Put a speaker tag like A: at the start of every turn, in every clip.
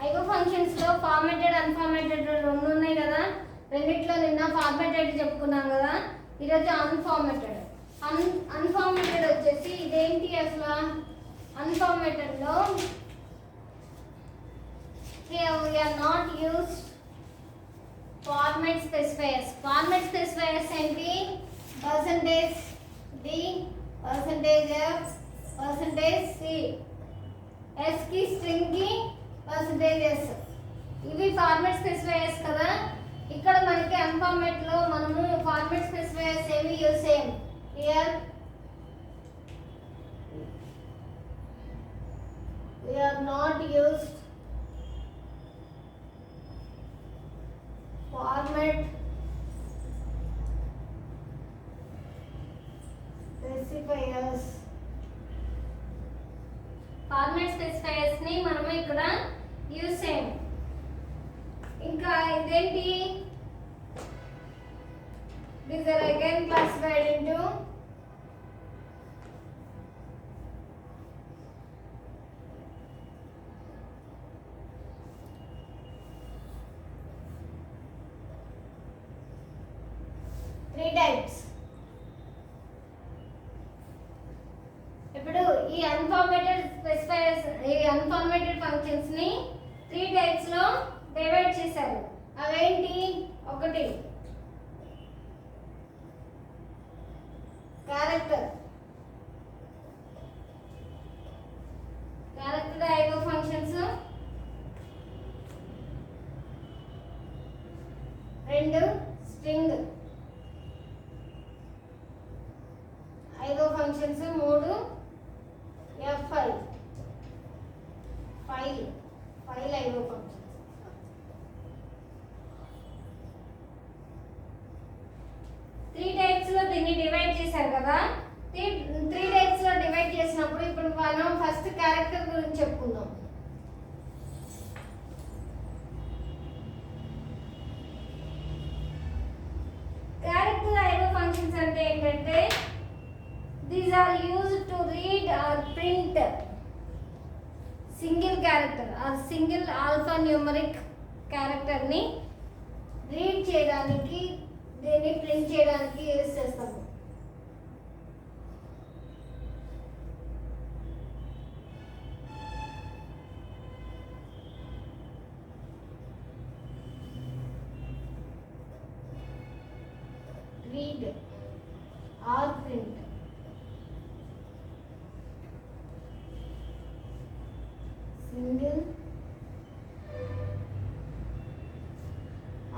A: I go functions లో formatted unformatted రెండు ఉన్నాయి కదా. రెండిట్లో నిన్న ఫార్మాటెడ్ చెప్పుకున్నాం కదా, ఈరోజు అన్ఫార్మాటెడ్. అన్ఫార్మాటెడ్ వచ్చేసి ఇదేంటి అసలు? అన్ఫార్మాటెడ్ లో here we are not used format specifiers. Format specifiers ఏంటి? percentage d, percentage f, percentage c, s కి string కి percentage s. ఇవి ఫార్మాట్ స్పెసిఫైయర్స్ కదా. ఇక్కడ మనకి అన్ఫార్మాట్ లో మనము ఫార్మాట్ స్పెసిఫైయర్స్ ఏవి యూస్ చేయం. Here we are not used format specifiers. Format specifiers ని మనము ఇక్కడ యూస్ చేయం. ఇంకా ఇదేంటి? these are again classified into three types. ఇప్పుడు ఈ అన్ఫార్మాటెడ్ స్పెసిఫైయర్స్, ఈ అన్ఫార్మాటెడ్ ఫంక్షన్స్ ని 3 టైప్స్ లో డివైడ్ చేశారు. అవేంటి? ఒకటి క్యారెక్టర్. Character I go functions. రెండు స్ట్రింగ్ ఐగో ఫంక్షన్స్. మూడు f5 file I go functions. Three types లో దీన్ని డివైడ్ చేశారు కదా. త్రీ టైప్స్ లో డివైడ్ చేసినప్పుడు ఇప్పుడు మనం ఫస్ట్ క్యారెక్టర్ గురించి చెప్పుకుందాం. క్యారెక్టర్ ఐగో ఫంక్షన్స్ అంటే ఏంటంటే these are used to read or print single character or single alphanumeric character ని రీడ్ చేయడానికి, దీన్ని ప్రింట్ చేయడానికి యూస్ చేస్తాము. Read or print. single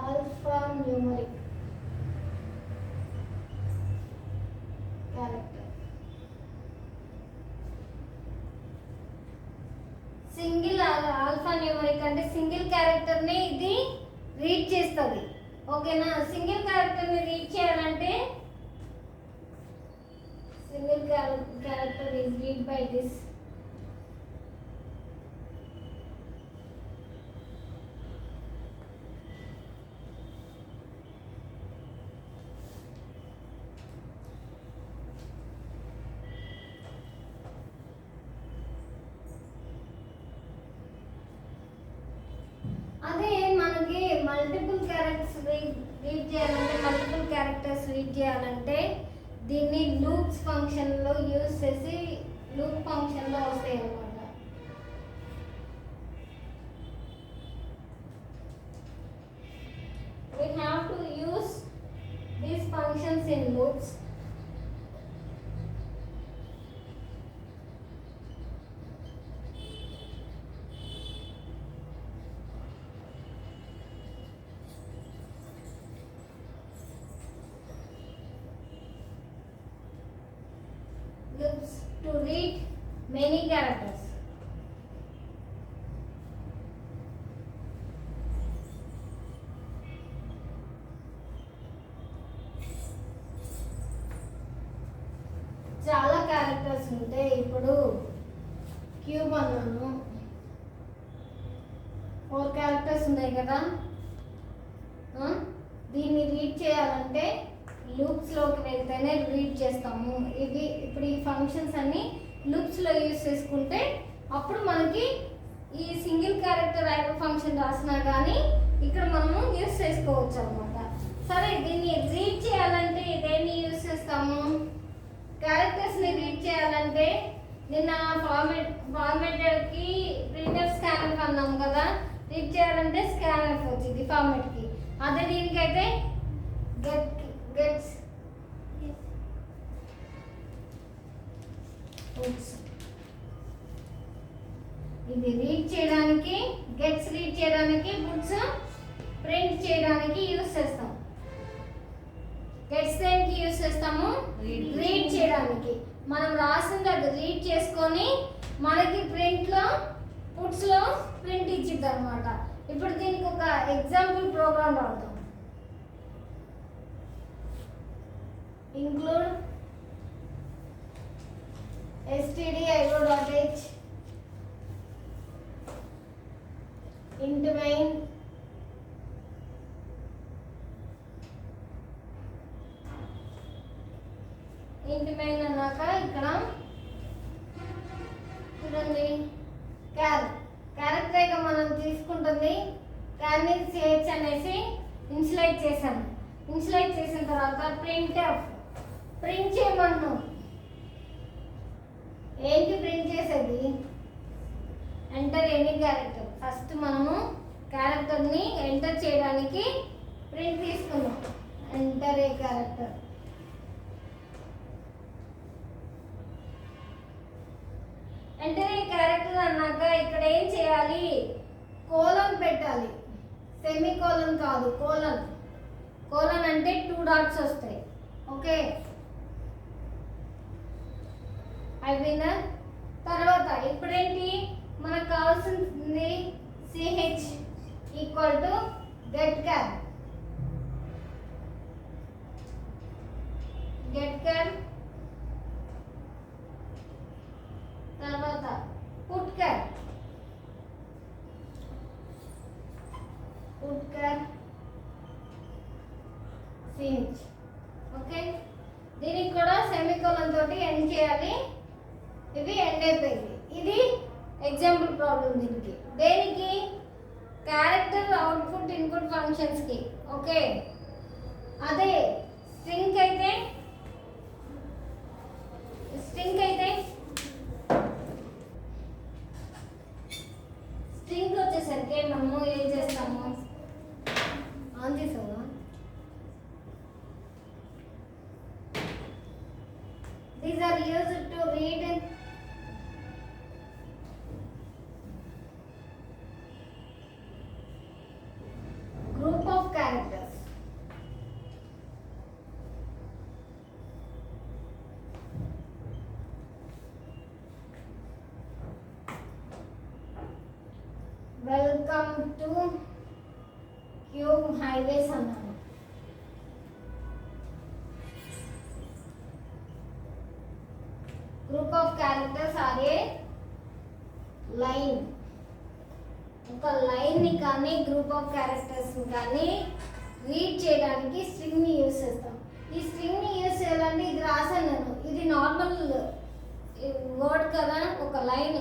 A: alphanumeric character. Single alphanumeric అంటే సింగిల్ క్యారెక్టర్ ని ఇది రీడ్ చేస్తుంది. ఓకేనా? సింగిల్ క్యారెక్టర్ ని రీడ్ చేయాలంటే single character is read by this. అదే మనకి మల్టిపుల్ క్యారెక్టర్స్ రీడ్ చేయాలంటే, మల్టిపుల్ క్యారెక్టర్స్ రీడ్ చేయాలంటే దీన్ని లూప్స్ ఫంక్షన్ లో యూస్ చేసి లూప్ ఫంక్షన్ లో వస్తాయి అన్నమాట. We have to use these functions in loops. Loops to read many characters. చాలా క్యారెక్టర్స్ ఉంటాయి. ఇప్పుడు క్యూబ్ అన్నాను, 4 క్యారెక్టర్స్ ఉన్నాయి కదా. దీన్ని రీడ్ చేయాలంటే లూప్స్లోకి వెళ్తేనే రీడ్ చేస్తాము. ఇవి ఇప్పుడు ఈ ఫంక్షన్స్ అన్ని లూప్స్లో యూజ్ చేసుకుంటే అప్పుడు మనకి ఈ సింగిల్ క్యారెక్టర్ హైపర్ ఫంక్షన్ రాసినా కానీ ఇక్కడ మనము యూజ్ చేసుకోవచ్చు అనమాట. సరే, దీన్ని రీడ్ చేయాలంటే దేన్ని యూజ్ చేస్తాము? క్యారెక్టర్స్ని రీడ్ చేయాలంటే నిన్న ఫార్మేటెడ్కి ప్రింటర్ స్కానర్ అన్నాం కదా. రీడ్ చేయాలంటే స్కానర్ వచ్చింది ఫార్మేట్కి. అదే దీనికైతే గెట్స్ ఇది రీడ్ చేయడానికి, గెట్స్ రీడ్ చేయడానికి, బుక్స్ ప్రింట్ చేయడానికి యూజ్ చేస్తాం. గెట్స్ దేనికి యూజ్ చేస్తాము? రీడ్ చేయడానికి. మనం రాసింది అది రీడ్ చేసుకొని మనకి ప్రింట్లో పుట్స్లో ప్రింట్ ఇచ్చిద్ది అనమాట. ఇప్పుడు దీనికి ఒక ఎగ్జాంపుల్ ప్రోగ్రామ్ రాద్దాం. ఇంక్లూడ్ stdio.h int main అన్నాక ఇక్కడ చూడండి క్యారెక్టర్ మనం తీసుకుంటుంది. కానీ సిహెచ్ అనేసి ఇన్సులేట్ చేశాను. ఇన్సులేట్ చేసిన తర్వాత ప్రింట్ చేయమన్నాం. ఏంటి ప్రింట్ చేసేది? Enter any character. ఫస్ట్ మనము క్యారెక్టర్ని ఎంటర్ చేయడానికి ప్రింట్ తీసుకున్నాం. Enter a character. Enter a character అన్నాక ఇక్కడ ఏం చేయాలి? కోలన్ పెట్టాలి. సెమీ కోలన్ కాదు, కోలన్. కోలన్ అంటే 2 డాట్స్ వస్తాయి. ఓకే, అయిపోయిందా? తర్వాత ఇప్పుడేంటి మనకు కావాల్సింది? సిహెచ్ ఈక్వల్ టు గెట్ క్యార్. తర్వాత పుట్ క్యార్ సిహెచ్. ఓకే, దీనికి కూడా సెమీకోలన్ తోటి ఎండ్ చేయాలి. ఇది ఎండ్ అయిపోయింది. ఇది ఎగ్జాంపుల్ ప్రాబ్లం దీనికి. దేనికి? క్యారెక్టర్ అవుట్పుట్ ఇన్పుట్ ఫంక్షన్స్కి. ఓకే, అదే స్ట్రింగ్ అయితే స్ట్రింగ్ వచ్చేసరికి మనము ఏం చేస్తాము? ఆన్ చేసాము. These are used to read group of characters. Welcome to Cube Highways అన్నాను. Group of characters or a line. ఒక లైన్ని కానీ గ్రూప్ ఆఫ్ క్యారెక్టర్స్ని కానీ రీడ్ చేయడానికి స్ట్రింగ్ని యూజ్ చేస్తాం. ఈ స్ట్రింగ్ని యూజ్ చేయాలంటే ఇది రాశాను నేను. ఇది నార్మల్ వర్డ్ కదా, ఒక లైన్.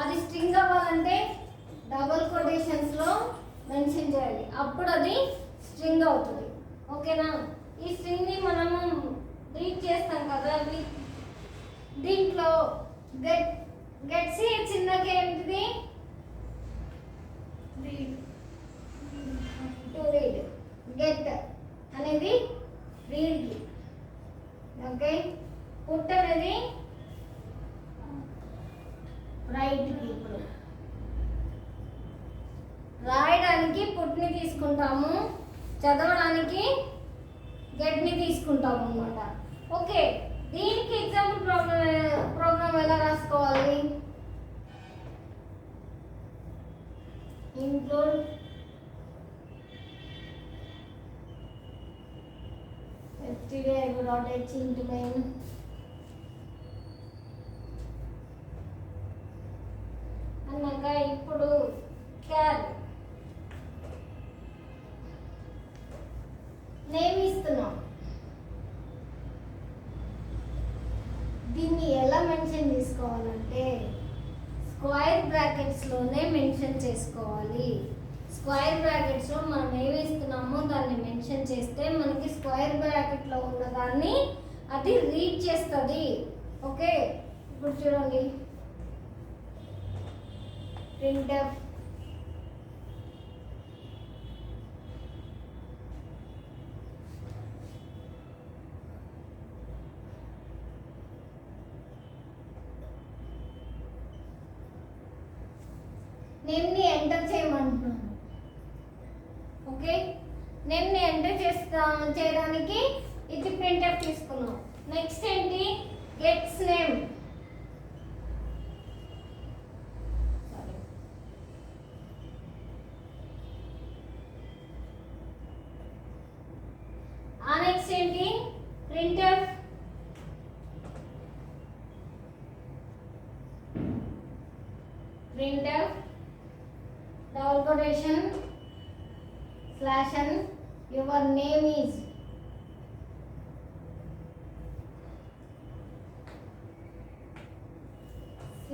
A: అది స్ట్రింగ్ అవ్వాలంటే డబుల్ కొటేషన్స్లో మెన్షన్ చేయాలి. అప్పుడు అది స్ట్రింగ్ అవుతుంది. ఓకేనా? ఈ స్ట్రింగ్ని మనము రీడ్ చేస్తాం కదా. దీంట్లో గెట్ సిహెచ్ చిన్నగా ఏంటిది? To read. గెట్ అనేది రీడ్కి. ఓకే, పుట్ అనేది రైట్కి. ఇప్పుడు రాయడానికి పుట్ని తీసుకుంటాము, చదవడానికి గెట్ని తీసుకుంటాము అన్నమాట. ఓకే, దీనికి ఎగ్జాంపుల్ ప్రోగ్రామ్ ఎలా రాసుకోవాలి? ఇంక్లూడ్ stdio.h int main అన్నాక ఇప్పుడు క్యార్ నేమ్ ఇస్తున్నాం. దీన్ని ఎలా మెన్షన్ చేసుకోవాలంటే స్క్వేర్ బ్రాకెట్స్లోనే మెన్షన్ చేసుకోవాలి. స్క్వేర్ బ్రాకెట్స్లో మనం ఏమి ఇస్తున్నామో దాన్ని మెన్షన్ చేస్తే మనకి స్క్వేర్ బ్రాకెట్లో ఉన్నదాన్ని అది రీడ్ చేస్తుంది. ఓకే, ఇప్పుడు చూడండి, printf నేమ్ని ఎంటర్ చేయమంటున్నాను. ఓకే, నేమ్ని ఎంటర్ చేయడానికి ఇది printf తీసుకున్నాం. నెక్స్ట్ ఏంటి, గెట్స్ నేమ్. నెక్స్ట్ ఏంటి, printf double quotation /n your name is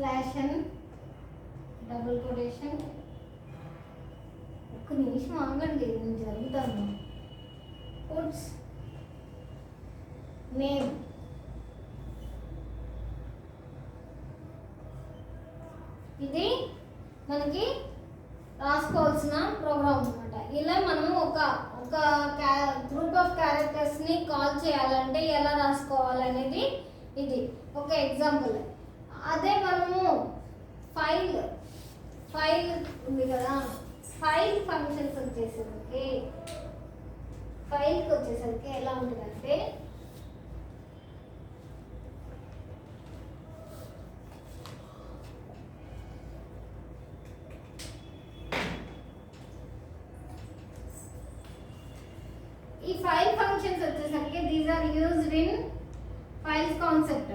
A: /n double quotation. ఒక్క నిమిషం ఆగండి, నేను జరుగుతాను. puts name. ఇది మనకి రాసుకోవాల్సిన ప్రోగ్రామ్ అనమాట. ఇలా మనం ఒక గ్రూప్ ఆఫ్ క్యారెక్టర్స్ని కాల్ చేయాలంటే ఎలా రాసుకోవాలనేది ఇది ఒక ఎగ్జాంపుల్. అదే మనము ఫైల్ ఉంది కదా, ఫైల్ ఫంక్షన్స్ వచ్చేసరికి ఫైల్కి వచ్చేసరికి ఎలా ఉంటుందంటే ఈ ఫైల్ ఫంక్షన్స్ వచ్చేసరికి these are used in files concept.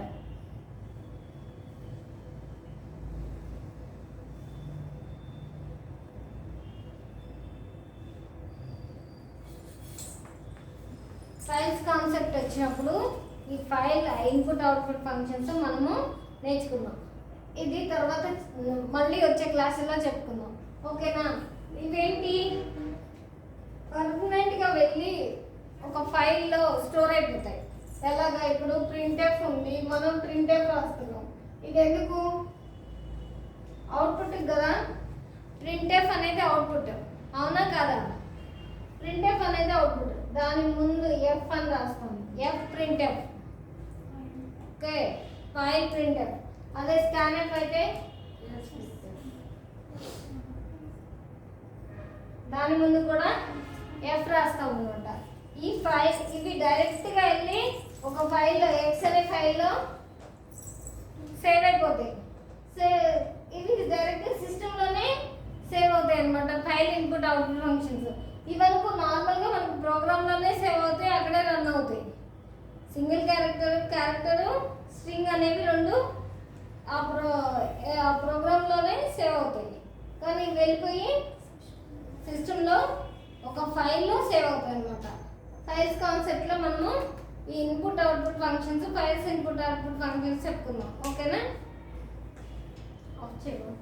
A: Files concept వచ్చినప్పుడు ఈ ఫైల్ ఇన్పుట్ అవుట్పుట్ ఫంక్షన్స్ మనము నేర్చుకున్నాం. ఇది తర్వాత మళ్ళీ వచ్చే క్లాసుల్లో చెప్పుకుందాం. ఓకేనా, ఇవేంటి పర్మనెంట్గా వెళ్ళి ఒక ఫైల్లో స్టోర్ అయిపోతాయి. ఎలాగా, ఇప్పుడు printf ఉంది, మనం printf రాస్తున్నాం. ఇది ఎందుకు, అవుట్పుట్ కదా. printf అనేది అవుట్పుట్, అవునా కదా. printf అనేది అవుట్పుట్, దాని ముందు f అని రాస్తాం, f printf. Okay, file printf. అదే scanf అయితే దాని ముందు కూడా f రాస్తాం అనమాట. ఈ ఫైల్ ఇవి డైరెక్ట్గా వెళ్ళి ఒక ఫైల్లో ఎక్స్ అనే ఫైల్లో సేవ్ అయిపోతాయి. ఇవి డైరెక్ట్ సిస్టంలోనే సేవ్ అవుతాయి అనమాట. ఫైల్ ఇన్పుట్ అవుట్పుట్ ఫంక్షన్స్ ఇవనుకో నార్మల్గా మనకు ప్రోగ్రాంలోనే సేవ్ అవుతాయి, అక్కడే రన్ అవుతాయి. సింగిల్ క్యారెక్టరు స్ట్రింగ్ అనేవి రెండు ఆ ప్రోగ్రాంలోనే సేవ్ అవుతాయి. కానీ వెళ్ళిపోయి సిస్టంలో ఒక ఫైల్లో సేవ్ అవుతాయి అనమాట. ఫైల్స్ కాన్సెప్ట్లో మనము ఈ input output functions, files input output functions చెప్పుకుందాం. ఓకేనా, ఆఫ్ చేయము.